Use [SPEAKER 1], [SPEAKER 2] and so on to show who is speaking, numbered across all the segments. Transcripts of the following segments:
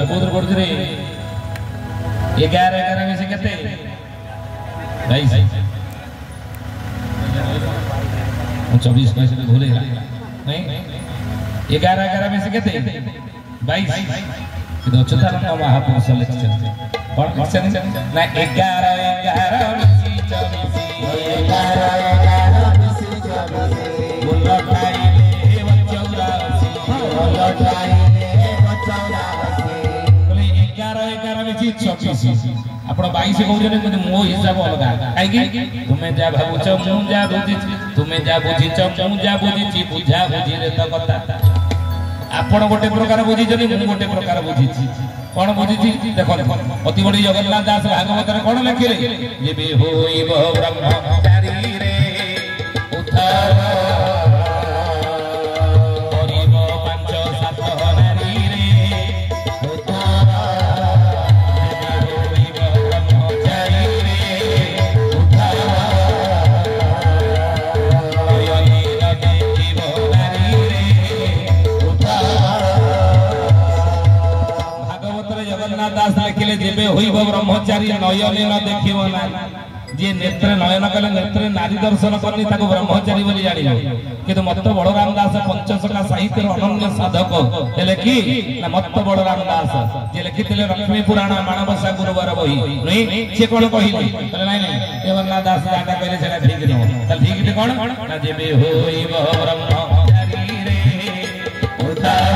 [SPEAKER 1] कोदर पड़छ रे 11 11 में से केते 22 24 कैसे भूले नहीं 11 11 में से केते 22 कितो अच्युतानंद महापुरुष लिखछन कोन लिखछन ना 11 11 मिसी 24 आपण 22 कहउछन कि मो हिसाब अलगा काई तुमे जा भाबुछ मु जा बुझी तुमे जा बुझीछ मु जा बुझीची बुझा बुझी रे त कथा आपण गोटे प्रकार बुझीछनी मु गोटे प्रकार बुझीची कोन बुझीची देखो अति बड़ी जगन्नाथ दास भागवत रे कोन लिखिले जेबे होइब ब्रह्मचारी रे उद्धार करिब 5 7 नारी रे उद्धार दास लिखिले जेबे होइब ब्रह्मचारी नयने न देखिब ना जे नेत्र नयन कले नेत्र नारी दर्शन करनी ताको ब्रह्मचारी बोली जानियो किंतु मत्त बलराम दास पंचसखा साहित्य अनन्य साधक हेले कि ना मत्त बलराम दास जे लिखिथिले लक्ष्मी पुराण मानवसा गुरुवार बही नहीं से कोन कहिले कहले नहीं नहीं जगन्नाथ दास जाटा कहले सेटा ठीक न त ठीक थे कोन ना जेबे होइब ब्रह्मचारी रे उद्धार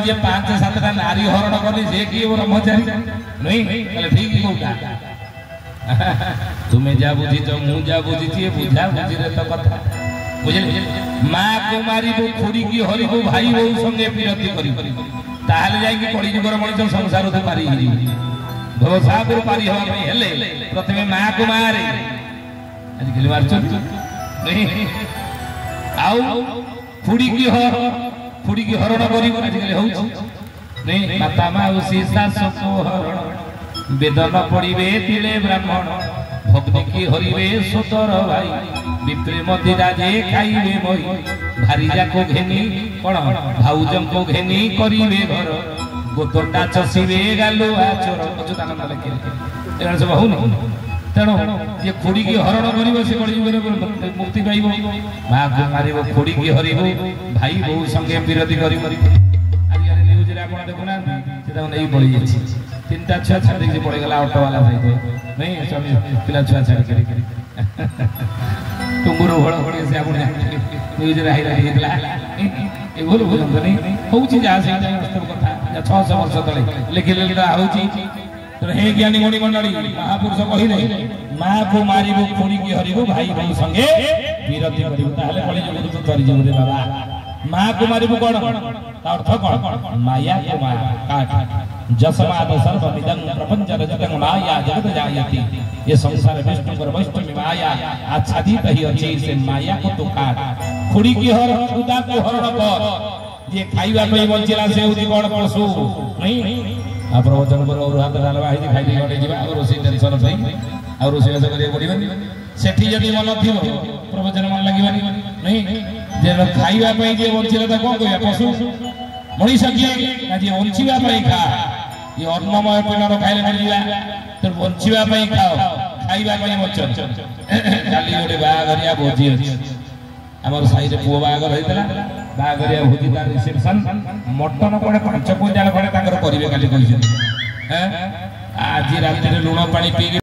[SPEAKER 1] जे 5 7 नारी हरण करनी जे की ब्रह्मचारी नहीं कहले ठीक कोटा तुमे जा बुझीछ मु जा बुझीछी बुझा बुझी रे त कथा बुझले मां कुमारी बो खुड़ी की हरि को भाई बो संगे पिरती करी ताहाले जाई की पड़ी जुगर मणिष संसार तो पारी हिरी भवसागर पारी हो भाई हेले प्रथमे मां कुमारी आज गेली मारछ नहीं आउ खुड़ी की हरण करी आजिकल हो नहीं माता माउसी सासु को हरण वेदन पड़िबे तिले ब्राह्मण भक्ति की हरिबे सुतर भाई विप्रे मध्य राजे खाइबे मई भारी जाको घेनी कोन भाउजं को घेनी करिबे घर गोतटा चसीबे गालुआ चोर अच्युतानंद लिखे एरा सब हो न तेणु ये खुड़ी की हरण करिबो से कली मुक्ति पाइबो मां को मारिबो खुड़ी की हरिबो भाई बहु संगे विरोधी करिबो आज न्यूज रे आपण देखुना सेटा नै पड़ी जाछि तीनटा छुआ छाड़ी के पड़ गला ऑटो वाला भाई नहीं सब पिला छुआ छाड़ी करी तुंगुरो हळ हळ से आपण न्यूज रे हाइला हेतला ए बोल नहीं होउछि जा से वास्तव कथा 600 वर्ष तळे लिखिलेटा होउछि तो हे ज्ञानी गणी मंडली महापुरुष कहिले मां को मारिबो खुड़ी की हरिबो भाई भाई संगे विरोधी करिबो ताले कली जगत तो तरी जबरे बाबा मां को मारिबो कोन ता अर्थ कोन माया को माया काट जसमाद सर्वमिदं प्रपंच रजतं माया जगत जायति ये संसार विष्णु पर वैष्णवी माया आच्छादित ही अछि से माया को तो काट खुड़ी की हर खुदा को हरण कर जे खाइबा पई बंचिला से उदी कोन पशु नहीं आ प्रवचन पर और हाथ डालवा है खाइ दे गटे जीवा और रोसी टेंशन थई और रोसी ऐसा करे पड़िबनी सेठी जदी मन थिबो प्रवचन मन लागिबनी नहीं जे खाइबा पई जे बंचिला त कोन कहया पशु मनीष की जे बंचिबा पई खा ये अन्नमय पिंडर खाइले मिलिबा तो बंचिबा पई खाओ खाइबा पई बचन काली गोटे बागरिया भोजी अछि हमर साई रे पुआ बागर होइतला बागरिया भोजी तार रिसेप्शन मटन कोडे 5 क्विंटाल कोडे ताकर करिवे काली कहिसन हैं आज रात रे लुण पानी पी